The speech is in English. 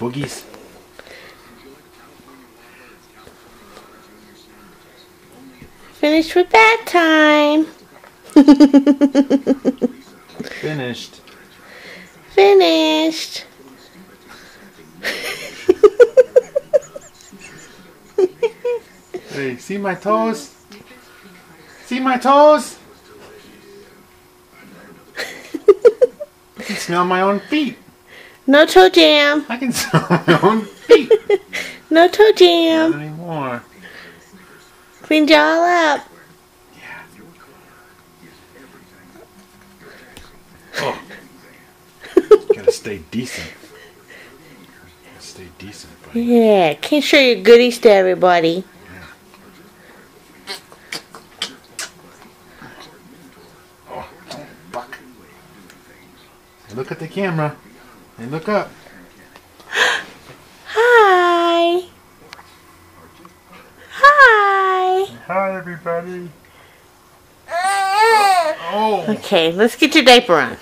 boogies. Finished with bath time. Finished. Finished. Hey, see my toes? See my toes? I can smell my own feet. No toe jam. I can smell my own feet. No toe jam. Not anymore. Cleaned you all up. Yeah. Oh. Gotta stay decent. Gotta stay decent, buddy. Yeah, can't show your goodies to everybody. Oh, buck. Look at the camera. And look up. Hi. Hi. Hi, everybody. Oh. Okay, let's get your diaper on.